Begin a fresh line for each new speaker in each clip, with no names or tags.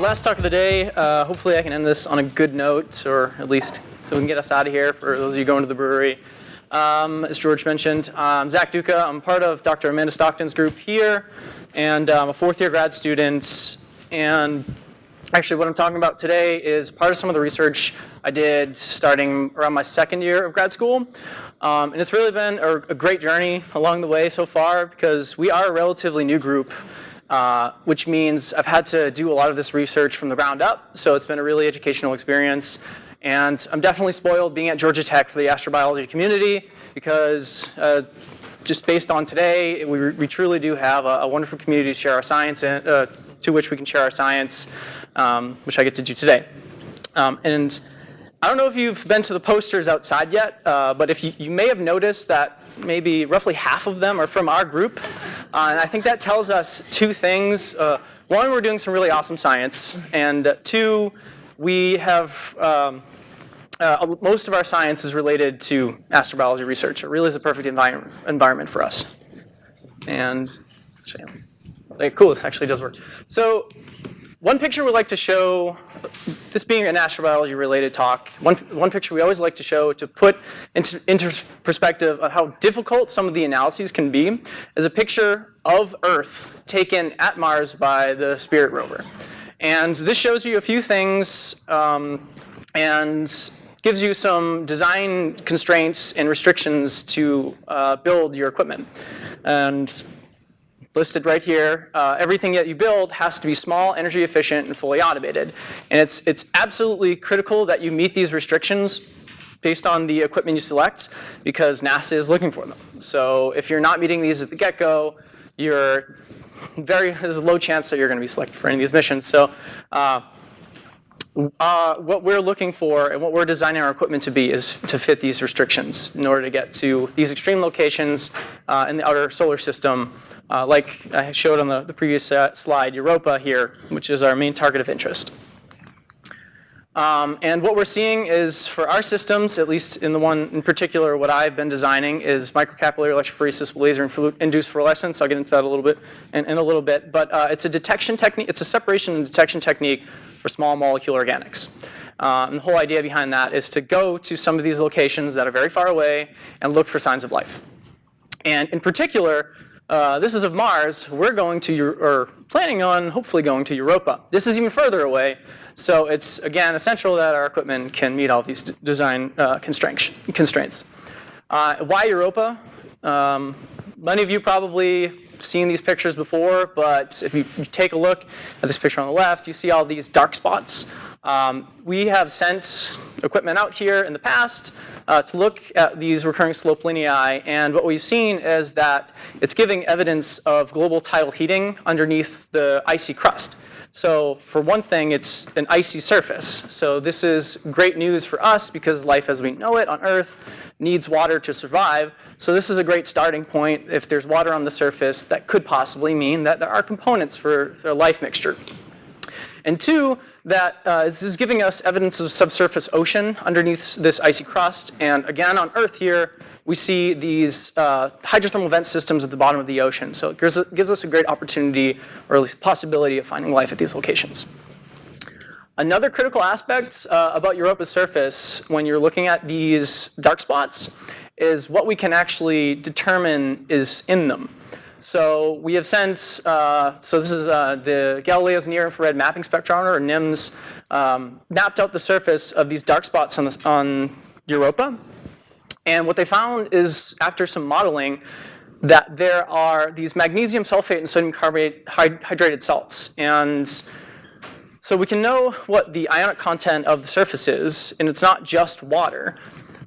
last talk of the day. Hopefully I can end this on a good note, or at least so we can get us out of here for those of you going to the brewery. As George mentioned, I'm Zach Duca. I'm part of Dr. Amanda Stockton's group here, and I'm a fourth-year grad student. And actually what I'm talking about today is part of some of the research I did starting around my second year of grad school. And it's really been a great journey along the way so far because we are a relatively new group, which means I've had to do a lot of this research from the ground up. So it's been a really educational experience. And I'm definitely spoiled being at Georgia Tech for the astrobiology community because just based on today, we truly do have a wonderful community to share our science in, to which we can share our science, which I get to do today. And I don't know if you've been to the posters outside yet, but if you may have noticed that maybe roughly half of them are from our group. And I think that tells us two things. One, we're doing some really awesome science. And two, we have most of our science is related to astrobiology research. It really is a perfect environment for us. And cool, this actually does work. So one picture we like to show, this being an astrobiology related talk, one picture we always like to show to put into perspective of how difficult some of the analyses can be is a picture of Earth taken at Mars by the Spirit rover. And this shows you a few things and gives you some design constraints and restrictions to build your equipment. And listed right here, everything that you build has to be small, energy efficient, and fully automated. And it's absolutely critical that you meet these restrictions based on the equipment you select because NASA is looking for them. So if you're not meeting these at the get-go, there's a low chance that you're going to be selected for any of these missions. So what we're looking for and what we're designing our equipment to be is to fit these restrictions in order to get to these extreme locations in the outer solar system, like I showed on the previous slide, Europa here, which is our main target of interest. And what we're seeing is for our systems, at least in the one in particular, what I've been designing is microcapillary electrophoresis with laser-induced fluorescence. I'll get into that a little bit in a little bit. But it's a detection technique. It's a separation and detection technique for small molecule organics. And the whole idea behind that is to go to some of these locations that are very far away and look for signs of life. And in particular, this is of Mars. We're going to, or planning on hopefully going to Europa. This is even further away. So it's, again, essential that our equipment can meet all these design constraints. Why Europa? Many of you probably seen these pictures before, but if you take a look at this picture on the left, you see all these dark spots. We have sent equipment out here in the past to look at these recurring slope linii, and what we've seen is that it's giving evidence of global tidal heating underneath the icy crust. So for one thing, it's an icy surface. So this is great news for us because life as we know it on Earth needs water to survive. So this is a great starting point. If there's water on the surface, that could possibly mean that there are components for a life mixture. And two, that this is giving us evidence of subsurface ocean underneath this icy crust. And again, on Earth here, we see these hydrothermal vent systems at the bottom of the ocean. So it gives us a great opportunity, or at least possibility, of finding life at these locations. Another critical aspect about Europa's surface when you're looking at these dark spots is what we can actually determine is in them. So we have sent, so this is the Galileo's near-infrared mapping spectrometer, or NIMS, mapped out the surface of these dark spots on Europa. And what they found is, after some modeling, that there are these magnesium sulfate and sodium carbonate hydrated salts. And so we can know what the ionic content of the surface is, and it's not just water,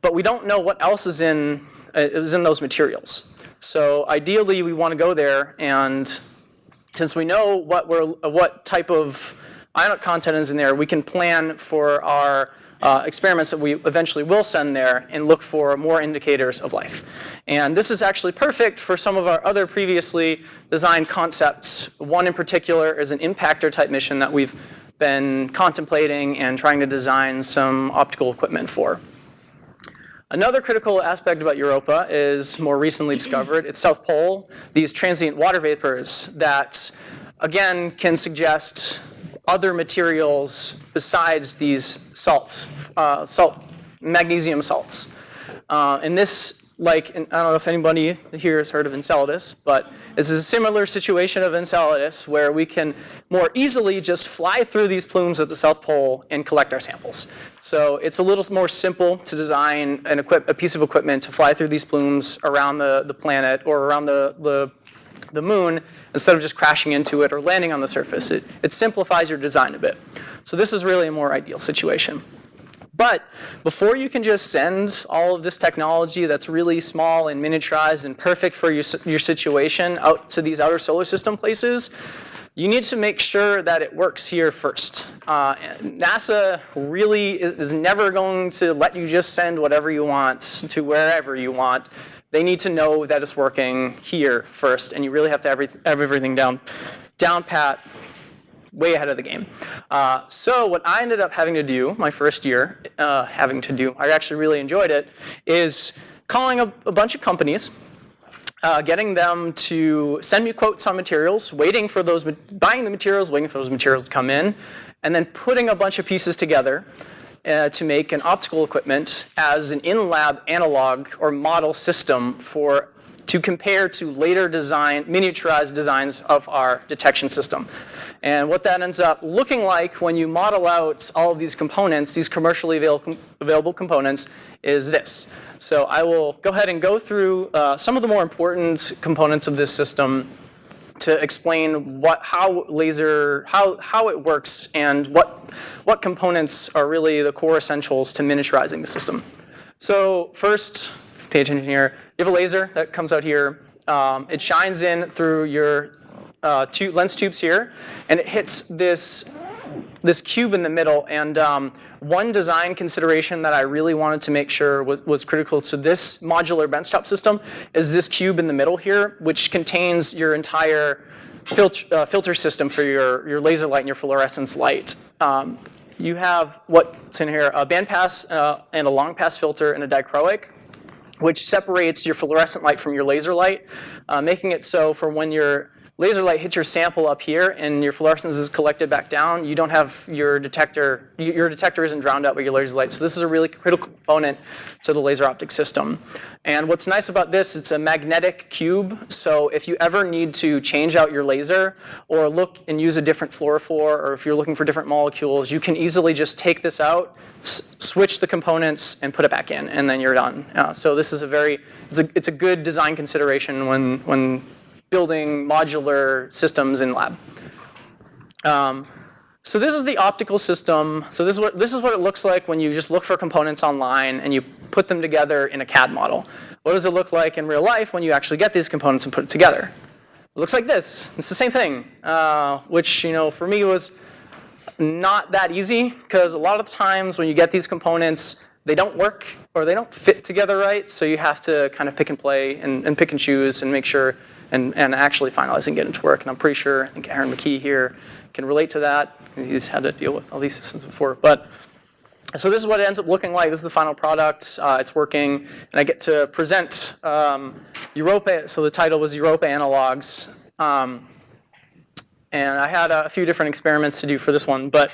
but we don't know what else is in those materials. So ideally, we want to go there, and since we know what type of ionic content is in there, we can plan for our experiments that we eventually will send there and look for more indicators of life. And this is actually perfect for some of our other previously designed concepts. One in particular is an impactor type mission that we've been contemplating and trying to design some optical equipment for. Another critical aspect about Europa is more recently discovered. It's South Pole, these transient water vapors that, again, can suggest other materials besides these salts, magnesium salts. And this, like, I don't know if anybody here has heard of Enceladus, but this is a similar situation of Enceladus where we can more easily just fly through these plumes at the South Pole and collect our samples. So it's a little more simple to design a piece of equipment to fly through these plumes around the planet or around the moon instead of just crashing into it or landing on the surface. It simplifies your design a bit. So this is really a more ideal situation. But before you can just send all of this technology that's really small and miniaturized and perfect for your situation out to these outer solar system places, you need to make sure that it works here first. NASA really is never going to let you just send whatever you want to wherever you want. They need to know that it's working here first, and you really have to have everything down pat, way ahead of the game. So what I ended up having to do my first year, I actually really enjoyed it, is calling a bunch of companies, getting them to send me quotes on materials, buying the materials, waiting for those materials to come in, and then putting a bunch of pieces together to make an optical equipment as an in-lab analog or model system to compare to later miniaturized designs of our detection system. And what that ends up looking like when you model out all of these components, these commercially available components, is this. So I will go ahead and go through some of the more important components of this system to explain how it works and what components are really the core essentials to miniaturizing the system. So first, pay attention here. You have a laser that comes out here. It shines in through your lens tubes here, and it hits this cube in the middle. And one design consideration that I really wanted to make sure was critical to this modular benchtop system is this cube in the middle here, which contains your entire filter system for your laser light and your fluorescence light. You have what's in here, a bandpass and a long pass filter and a dichroic, which separates your fluorescent light from your laser light, making it so for when your laser light hits your sample up here and your fluorescence is collected back down, you don't have your detector isn't drowned out by your laser light. So this is a really critical component to the laser optic system. And what's nice about this, it's a magnetic cube, so if you ever need to change out your laser or look and use a different fluorophore, or if you're looking for different molecules, you can easily just take this out, switch the components, and put it back in, and then you're done. So this is it's a good design consideration when building modular systems in lab. So this is the optical system. So this is what it looks like when you just look for components online and you put them together in a CAD model. What does it look like in real life when you actually get these components and put it together? It looks like this. It's the same thing, which for me was not that easy, because a lot of times when you get these components, they don't work or they don't fit together right. So you have to kind of pick and play and pick and choose and make sure and actually finalize and get it to work. And I'm pretty sure, I think Aaron McKee here can relate to that. He's had to deal with all these systems before. But so this is what it ends up looking like. This is the final product. It's working. And I get to present Europa. So the title was Europa Analogues. And I had a few different experiments to do for this one. But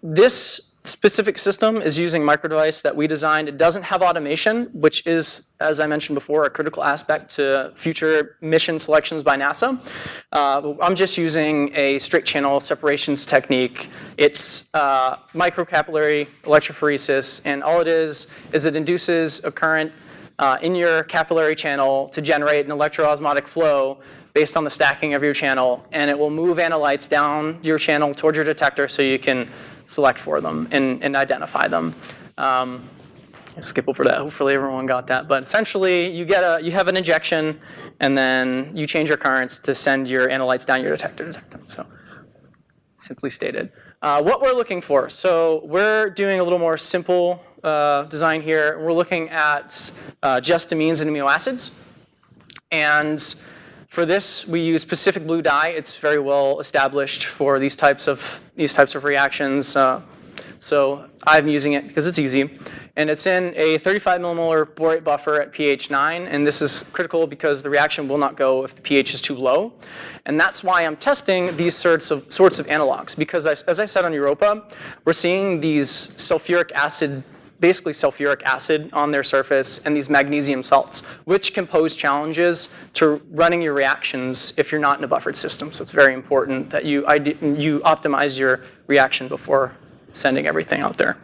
this specific system is using microdevice that we designed. It doesn't have automation, which is, as I mentioned before, a critical aspect to future mission selections by NASA. I'm just using a straight channel separations technique. It's microcapillary electrophoresis, and all it is it induces a current in your capillary channel to generate an electroosmotic flow based on the stacking of your channel, and it will move analytes down your channel towards your detector so you can select for them and identify them. I'll skip over that. Hopefully everyone got that. But essentially, you have an injection, and then you change your currents to send your analytes down your detector to detect them. So, simply stated. What we're looking for. So we're doing a little more simple design here. We're looking at just amines and amino acids. And for this, we use Pacific blue dye. It's very well established for these types of reactions. So I'm using it because it's easy. And it's in a 35 millimolar borate buffer at pH 9. And this is critical because the reaction will not go if the pH is too low. And that's why I'm testing these sorts of analogs. Because as I said on Europa, we're seeing these sulfuric acid, basically sulfuric acid on their surface, and these magnesium salts, which can pose challenges to running your reactions if you're not in a buffered system. So it's very important that you optimize your reaction before sending everything out there.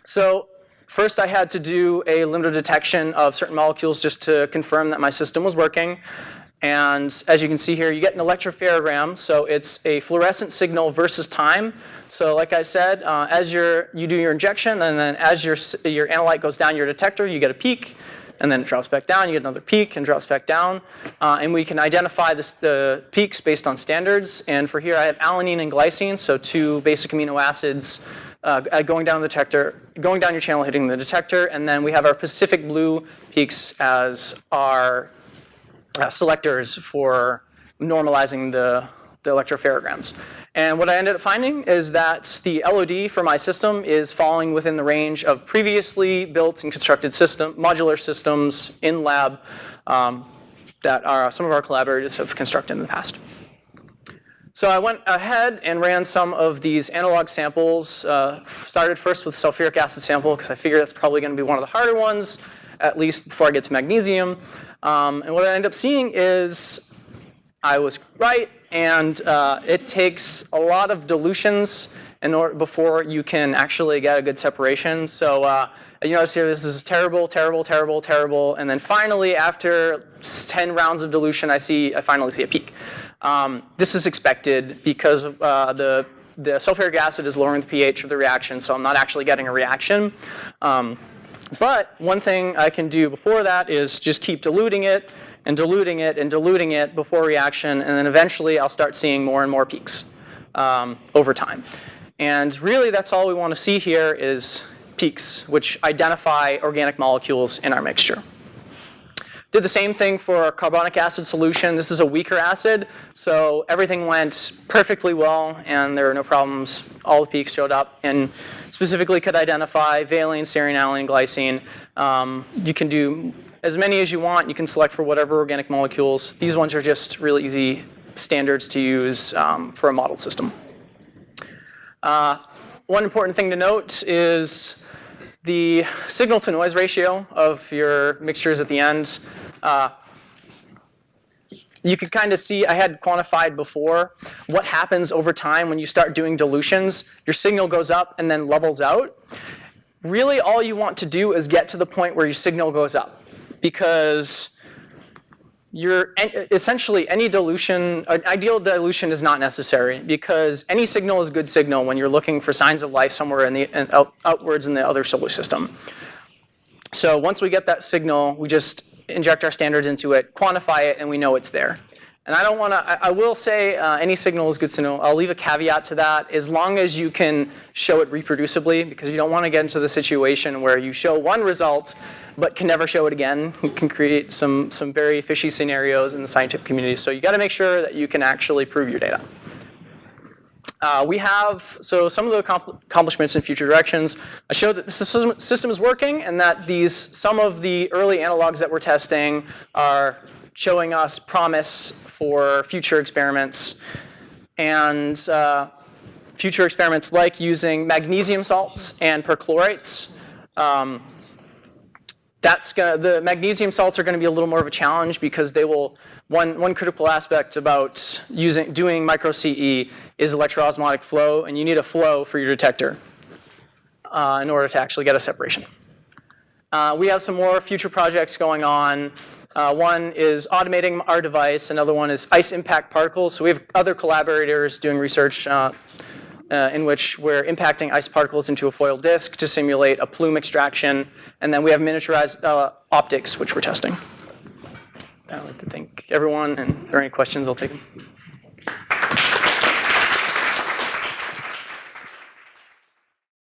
So first I had to do a limiter detection of certain molecules just to confirm that my system was working. And as you can see here, you get an electropherogram. So it's a fluorescent signal versus time. So like I said, as you do your injection, and then as your analyte goes down your detector, you get a peak, and then it drops back down, you get another peak, and drops back down. And we can identify the peaks based on standards. And for here, I have alanine and glycine, so two basic amino acids going down the detector, going down your channel, hitting the detector. And then we have our Pacific blue peaks as our selectors for normalizing the electropherograms. And what I ended up finding is that the LOD for my system is falling within the range of previously built and constructed modular systems in lab that some of our collaborators have constructed in the past. So I went ahead and ran some of these analog samples. Started first with sulfuric acid sample because I figured that's probably going to be one of the harder ones, at least before I get to magnesium. And what I ended up seeing is I was right, and it takes a lot of dilutions before you can actually get a good separation. So you notice here this is terrible, terrible, terrible, terrible, and then finally after 10 rounds of dilution, I finally see a peak. This is expected because the sulfuric acid is lowering the pH of the reaction, so I'm not actually getting a reaction. But one thing I can do before that is just keep diluting it and diluting it and diluting it before reaction, and then eventually I'll start seeing more and more peaks over time. And really that's all we want to see here is peaks, which identify organic molecules in our mixture. Did the same thing for our carbonic acid solution. This is a weaker acid, so everything went perfectly well and there were no problems. All the peaks showed up and specifically could identify valine, serine, alanine, glycine. You can do as many as you want. You can select for whatever organic molecules. These ones are just really easy standards to use for a model system. One important thing to note is the signal-to-noise ratio of your mixtures at the end. You can kind of see, I had quantified before, what happens over time when you start doing dilutions. Your signal goes up and then levels out. Really, all you want to do is get to the point where your signal goes up, because essentially any dilution, an ideal dilution is not necessary, because any signal is a good signal when you're looking for signs of life somewhere outwards in the other solar system. So once we get that signal, we just inject our standards into it, quantify it, and we know it's there. And I will say any signal is good signal. I'll leave a caveat to that, as long as you can show it reproducibly, because you don't want to get into the situation where you show one result but can never show it again. It can create some very fishy scenarios in the scientific community. So you got to make sure that you can actually prove your data. We have some of the accomplishments in future directions. I showed that the system is working and that some of the early analogs that we're testing are showing us promise for future experiments. And future experiments like using magnesium salts and perchlorates. The magnesium salts are going to be a little more of a challenge because they will, one critical aspect about doing micro-CE is electroosmotic flow, and you need a flow for your detector in order to actually get a separation. We have some more future projects going on. One is automating our device, another one is ice impact particles. So we have other collaborators doing research in which we're impacting ice particles into a foil disk to simulate a plume extraction. And then we have miniaturized optics, which we're testing. I'd like to thank everyone, and if there are any questions, I'll take them.